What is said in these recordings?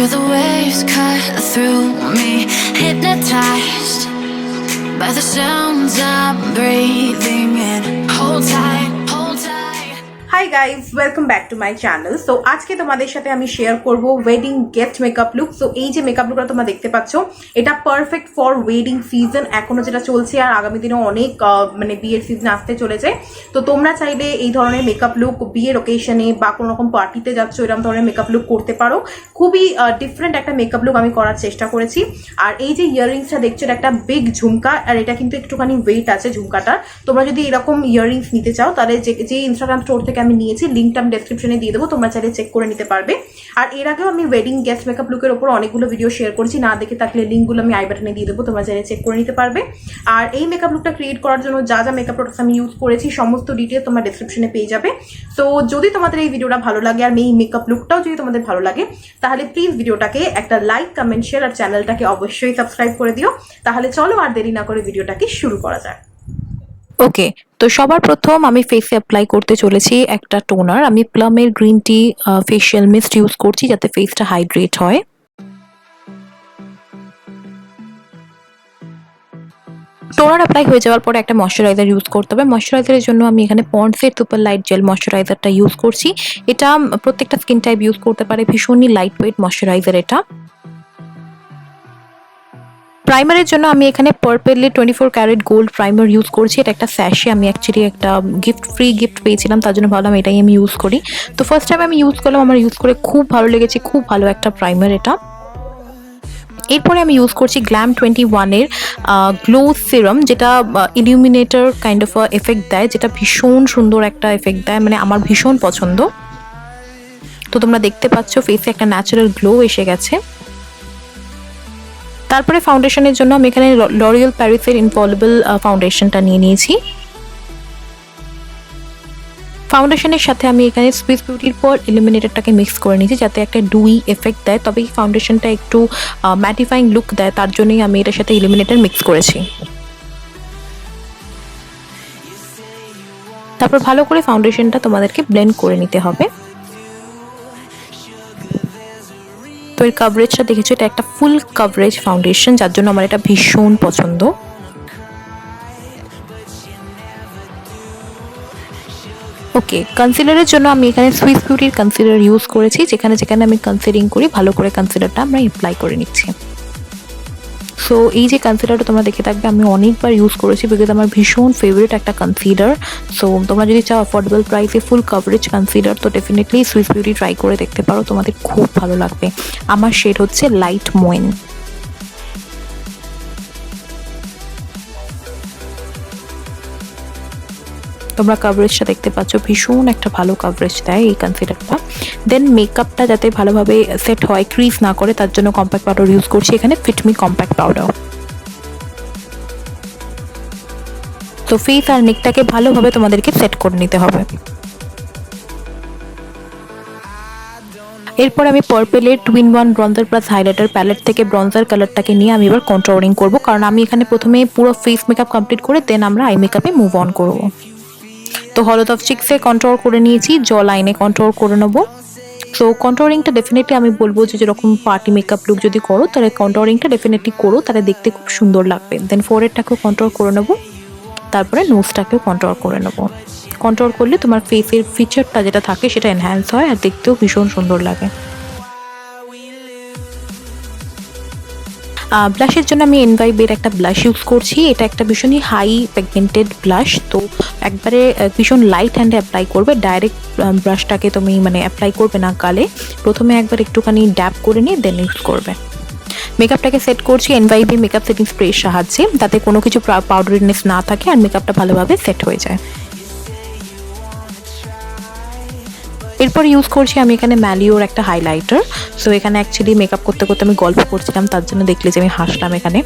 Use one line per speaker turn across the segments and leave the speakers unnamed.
Feel the waves cut through me, hypnotized by the sounds I'm breathing in. Hold tight, hold tight.
Hi guys, welcome back to my channel. So আজকে তোমাদের সাথে আমি share করব wedding guest makeup look. So এই যে makeup লুকটা তোমরা দেখতে পাচ্ছ, এটা পারফেক্ট ফর ওয়েডিং সিজন। এখনো যেটা চলছে আর আগামী দিনে অনেক মানে বিয়ের সিজন আসতে চলেছে। তো তোমরা চাইলে এই ধরনের মেকআপ লুক বিয়ের ওকেশনে বা কোনো রকম পার্টিতে যাচ্ছ, এরকম ধরনের মেকআপ লুক করতে পারো। খুবই ডিফারেন্ট একটা মেকআপ লুক আমি করার চেষ্টা করেছি। আর এই যে ইয়াররিংসটা দেখছো, এটা একটা বিগ ঝুমকা, আর এটা কিন্তু একটুখানি ওয়েট আছে ঝুমকাটার। তোমরা যদি এরকম ইয়াররিংস নিতে চাও, তাহলে যে ইনস্টাগ্রাম স্টোর থেকে আমি নিয়েছি, লিঙ্কটা আমি ডেসক্রিপশনে দিয়ে দেবো, তোমরা চাইলে চেক করে নিতে পারবে। আর এর আগেও আমি ওয়েডিং গেস্ট মেকআপ লুকের উপর অনেকগুলো ভিডিও শেয়ার করেছি, না দেখে থাকলে লিঙ্কগুলো আমি আই বাটনে দিয়ে দেবো, তোমরা চাইলে চেক করে নিতে পারবে। আর এই মেকআপ লুকটা ক্রিয়েট করার জন্য যা যা মেকআপ প্রোডাক্টস আমি ইউজ করেছি সমস্ত ডিটেল তোমরা ডেসক্রিপশনে পেয়ে যাবে। সো যদি তোমাদের এই ভিডিওটা ভালো লাগে আর এই মেকআপ লুকটাও যদি তোমাদের ভালো লাগে, তাহলে প্লিজ ভিডিওটাকে একটা লাইক, কমেন্ট, শেয়ার আর চ্যানেলটাকে অবশ্যই সাবস্ক্রাইব করে দিও। তাহলে চলো আর দেরি না করে ভিডিওটাকে শুরু করা যাক।
ওকে, তো সবার প্রথম আমি ফেসে অ্যাপ্লাই করতে চলেছি একটা টোনার। আমি প্লামের green tea facial mist use করছি যাতে ফেসটা হাইড্রেট হয়। টোনার অ্যাপ্লাই হয়ে যাওয়ার পরে একটা ময়শ্চারাইজার ইউজ করতে হবে। ময়শ্চারাইজারের জন্য আমি এখানে পন্ডসের সুপার লাইট জেল ময়শ্চারাইজারটা ইউজ করছি। এটা প্রত্যেকটা স্কিন টাইপ ইউজ করতে পারে, ভীষণই লাইট ওয়েট ময়শ্চারাইজার এটা। প্রাইমারের জন্য আমি এখানে পার্পেলে 24 ক্যারেট গোল্ড প্রাইমার ইউজ করছি। এটা একটা স্যাশে, আমি অ্যাকচুয়ালি একটা ফ্রি গিফট পেয়েছিলাম, তার জন্য ভাবলাম এটাই আমি ইউজ করি। তো ফার্স্ট টাইম আমি ইউজ করলাম, আমার ইউজ করে খুব ভালো লেগেছে, খুব ভালো একটা প্রাইমার এটা। এরপরে আমি ইউজ করছি গ্ল্যাম 21-এর গ্লো সিরাম, যেটা ইলুমিনেটর কাইন্ড অফ এফেক্ট দেয়, যেটা ভীষণ সুন্দর একটা এফেক্ট দেয়, মানে আমার ভীষণ পছন্দ। তো তোমরা দেখতে পাচ্ছ ফেসে একটা ন্যাচারাল গ্লো এসে গেছে। তারপরে ফাউন্ডেশনের জন্য আমি এখানে লরিয়াল প্যারিসের ইনফলিবল ফাউন্ডেশনটা নিয়ে নিয়েছি। ফাউন্ডেশনের সাথে আমি এখানে সুইস বিউটির পর ইলুমিনেটরটাকে মিক্স করে নিয়েছি, যাতে একটা ডুই এফেক্ট দেয়, তবে এই ফাউন্ডেশনটা একটু ম্যাটিফাইং লুক দেয়, তার জন্যই আমি এটার সাথে ইলুমিনেটর মিক্স করেছি। তারপর ভালো করে ফাউন্ডেশনটা তোমাদেরকে ব্লেন্ড করে নিতে হবে। তো এর কভারেজটা দেখেছো, এটা একটা ফুল কভারেজ ফাউন্ডেশন, যার জন্য আমার এটা ভীষণ পছন্দ। ওকে, কনসিলারের জন্য আমি এখানে সুইস বিউটির কনসিলার ইউজ করেছি। যেখানে যেখানে আমি কনসিলিং করি, ভালো করে কনসিলারটা আমরা অ্যাপ্লাই করে নিচ্ছি। সো এই যে কনসিলারটা তোমরা দেখে থাকবে, আমি অনেকবার ইউজ করেছি, বিকজ আমার ভীষণ ফেভারিট একটা কনসিলার। সো তোমরা যদি চাও অ্যাফোর্ডেবল প্রাইসে ফুল কভারেজ কনসিলার, তো ডেফিনেটলি সুইস বিউটি ট্রাই করে দেখতে পারো, তোমাদের খুব ভালো লাগবে। আমার শেড হচ্ছে লাইট মোয়েন। তোমরা কভারেজটা দেখতে পাচ্ছ, ভীষণ একটা ভালো কভারেজ দেয় এই কনসিলারটা। দেন মেকআপটা যাতে ভালোভাবে সেট হয়, ক্রিজ না করে, তার জন্য কম্প্যাক্ট পাউডার ইউজ করছি এখানে, ফিটমি কম্প্যাক্ট পাউডার। তো ফেস আর নেকটাকে ভালোভাবে তোমাদেরকে সেট করে নিতে হবে। এরপর আমি পার্পেলের 2-in-1 bronzer plus highlighter palette থেকে ব্রঞ্জার কালারটাকে নিয়ে আমি এবার কন্ট্রোলিং করব, কারণ আমি এখানে প্রথমে পুরো ফেস মেকআপ কমপ্লিট করে দেন আমরা আই মেকআপে মুভ অন করব। তো হলুদ অফ চিক্সে কন্ট্রোল করে নিয়েছি, জ লাইনে কন্ট্রোল করে নেবো। সো কন্ট্রোলিংটা ডেফিনেটলি আমি বলবো যে যেরকম পার্টি মেকআপ লুক যদি করো, তাহলে কন্ট্রোলিংটা ডেফিনেটলি করো, তাহলে দেখতে খুব সুন্দর লাগবে। দেন ফোরহেডটাকেও কন্ট্রোল করে নেবো, তারপরে নোজটাকেও কন্ট্রোল করে নেবো। কন্ট্রোল করলে তোমার ফেসের ফিচারটা যেটা থাকে সেটা এনহ্যান্স হয় আর দেখতেও ভীষণ সুন্দর লাগে। ব্লাশের জন্য আমি এনভাইবের একটা ব্লাশ ইউজ করছি। এটা একটা ভীষণই হাই পিগমেন্টেড ব্লাশ, তো একবারে ভীষণ লাইট হ্যান্ডে অ্যাপ্লাই করবে। ডাইরেক্ট ব্রাশটাকে তুমি মানে অ্যাপ্লাই করবে না গালে, প্রথমে একবার একটুখানি ড্যাপ করে নিয়ে দেন ইউজ করবে। মেকআপটাকে সেট করছি এনভাইবি মেকআপ সেটিং স্প্রের সাহায্যে, যাতে কোনো কিছু পাউডারিনেস না থাকে আর মেকআপটা ভালোভাবে সেট হয়ে যায়। এরপর ইউজ করছি আমি এখানে ম্যালিওর একটা হাইলাইটার। সো এখানে অ্যাকচুয়ালি মেকআপ করতে করতে আমি গল্প করছিলাম, তার জন্য দেখলে যে আমি হাসলাম এখানে।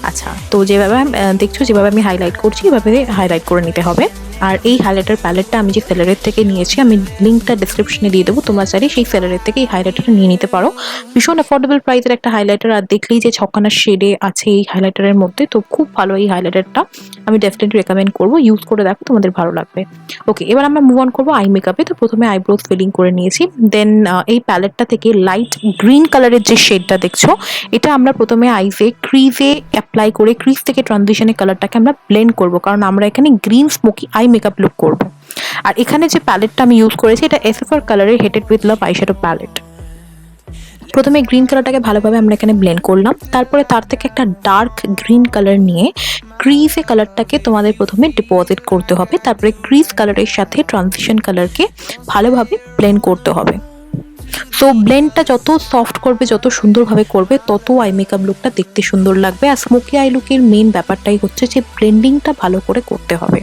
আচ্ছা, তো যেভাবে দেখছো, যেভাবে আমি হাইলাইট করছি এভাবে হাইলাইট করে নিতে হবে। আর এই হাইলাইটার প্যালেটটা আমি যে সেলারের থেকে নিয়েছি, আমি লিঙ্কটা ডিসক্রিপশনে দিয়ে দেবো, তোমরা চাইলে সেই সেলারের থেকে এই হাইলাইটারটা নিয়ে নিতে পারো। ভীষণ অ্যাফোর্ডেবল প্রাইসের একটা হাইলাইটার, আর দেখলেই যে 6খানা শেডে আছে এই হাইলাইটারের মধ্যে, তো খুব ভালো এই হাইলাইটারটা, আমি ডেফিনেটলি রেকমেন্ড করবো, ইউজ করে দেখো, তোমাদের ভালো লাগবে। ওকে, এবার আমরা মুভ অন করবো আই মেকআপে। তো প্রথমে আইব্রোজ ফিলিং করে নিয়েছি, দেন এই প্যালেটটা থেকে লাইট গ্রিন কালারের যে শেডটা দেখছো, এটা আমরা প্রথমে আইজে ক্রিজে অ্যাপ্লাই করে ক্রিজ থেকে ট্রানজিশনের কালারটাকে আমরা ব্লেন্ড করবো, কারণ আমরা এখানে green smoky eye makeup look করবো। আর এখানে যে প্যালেটটা আমি ইউজ করেছি, এটা এসএফআর কালারের heated with love eyeshadow palette. প্রথমে গ্রিন কালারটাকে ভালোভাবে আমরা এখানে ব্লেন্ড করলাম, তারপরে তার থেকে একটা ডার্ক গ্রিন কালার নিয়ে ক্রিজে কালারটাকে তোমাদের প্রথমে ডিপোজিট করতে হবে, তারপরে ক্রিজ কালারের সাথে ট্রানজিশন কালারকে ভালোভাবে ব্লেন্ড করতে হবে। সো ব্লেন্ডটা যত সফট করবে, যত সুন্দরভাবে করবে, তত আই মেকআপ লুকটা দেখতে সুন্দর লাগবে। আর স্মোকি আই লুকের মেন ব্যাপারটাই হচ্ছে যে ব্লেন্ডিংটা ভালো করে করতে হবে।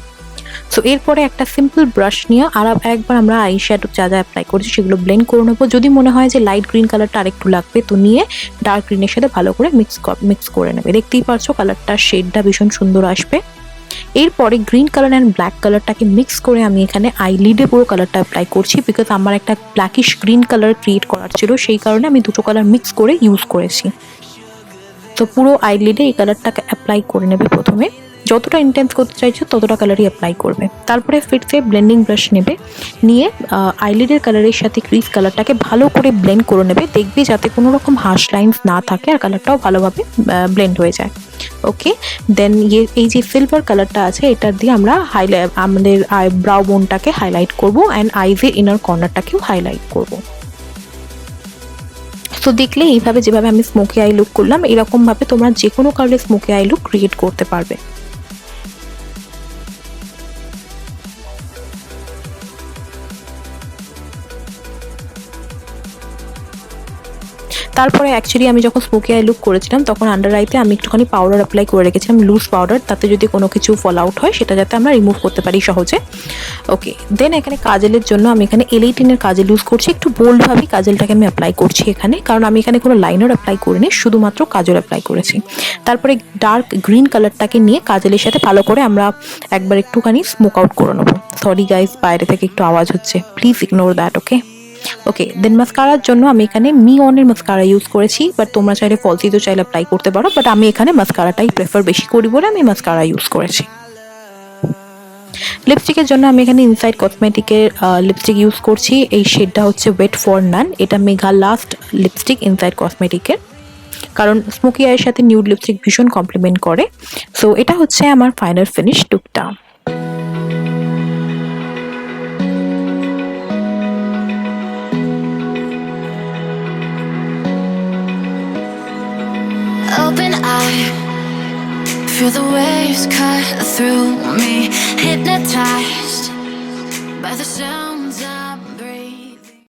সো এরপরে একটা সিম্পল ব্রাশ নিয়ে আর একবার আমরা আই শ্যাডো যা যা অ্যাপ্লাই করছি সেগুলো ব্লেন্ড করে নেবো। যদি মনে হয় যে লাইট গ্রিন কালারটা আরেকটু লাগবে, তো নিয়ে ডার্ক গ্রিনের সাথে ভালো করে মিক্স করে নেবে। দেখতেই পারছো কালারটা শেডটা ভীষণ সুন্দর আসবে। এরপরে গ্রিন কালার অ্যান্ড ব্ল্যাক কালারটাকে মিক্স করে আমি এখানে আইলিডে পুরো কালারটা অ্যাপ্লাই করছি, বিকজ আমার একটা ব্ল্যাকিশ গ্রিন কালার ক্রিয়েট করার ছিল, সেই কারণে আমি দুটো কালার মিক্স করে ইউজ করেছি। তো পুরো আইলিডে এই কালারটাকে অ্যাপ্লাই করে নেবে প্রথমে, যতটা ইন্টেন্স করতে চাইছো ততটা কালারই অ্যাপ্লাই করবে। তারপরে ফিরতে ব্লেন্ডিং ব্রাশ নেবে, নিয়ে আইলিডের কালারের সাথে ক্রিজ কালারটাকে ভালো করে ব্লেন্ড করে নেবে, দেখবে যাতে কোনো রকম হার্শ লাইন্স না থাকে আর কালারটাও ভালোভাবে ব্লেন্ড হয়ে যায়। ওকে, দেন এই যে সিলভার কালারটা আছে, এটা দিয়ে আমরা আমাদের ব্রাউ বোনটাকে হাইলাইট করব অ্যান্ড আইজের ইনার কর্নারটাকেও হাইলাইট করব। তো দেখলে এইভাবে যেভাবে আমি স্মোকি আই লুক করলাম, এরকমভাবে তোমরা যে কোনো কালারের স্মোকি আই লুক ক্রিয়েট করতে পারবে। তারপরে অ্যাকচুয়ালি আমি যখন স্মোকি আই লুক করেছিলাম, তখন আন্ডার আইতে আমি একটুখানি পাউডার অ্যাপ্লাই করে রেখেছিলাম, লুজ পাউডার, তাতে যদি কোনো কিছু ফল আউট হয় সেটা যাতে আমরা রিমুভ করতে পারি সহজে। ওকে, দেন এখানে কাজলের জন্য আমি এখানে এল18-এর কাজল ইউজ করছি, একটু বোল্ডভাবেই কাজলটাকে আমি অ্যাপ্লাই করছি এখানে, কারণ আমি এখানে কোনো লাইনার অ্যাপ্লাই করিনি, শুধুমাত্র কাজল অ্যাপ্লাই করেছি। তারপরে ডার্ক গ্রিন কালারটাকে নিয়ে কাজলের সাথে ভালো করে আমরা একবার একটুখানি স্মোক আউট করে নেবো। সরি গাইস, বাইরে থেকে একটু আওয়াজ হচ্ছে, প্লিজ ইগনোর দ্যাট। ওকে, দেন মাস্কারার জন্য আমি এখানে মিওনের মাস্কারা ইউজ করেছি, বাট তোমরা চাইলে ফলসিদো চাইলে অ্যাপ্লাই করতে পারো, বাট আমি এখানে মাস্কারাটাই প্রেফার বেশি করি বলে আমি মাস্কারা ইউজ করেছি। লিপস্টিকের জন্য আমি এখানে ইনসাইড কসমেটিকের লিপস্টিক ইউজ করছি, এই শেডটা হচ্ছে ওয়েট ফর নান, এটা মেঘা লাস্ট লিপস্টিক ইনসাইড কসমেটিকের, কারণ স্মোকি আইয়ের সাথে নিউড লিপস্টিক ভীষণ কমপ্লিমেন্ট করে। সো এটা হচ্ছে আমার ফাইনাল ফিনিশ লুকটা।
Open eye, feel the waves cut through me, hypnotized by the sounds I'm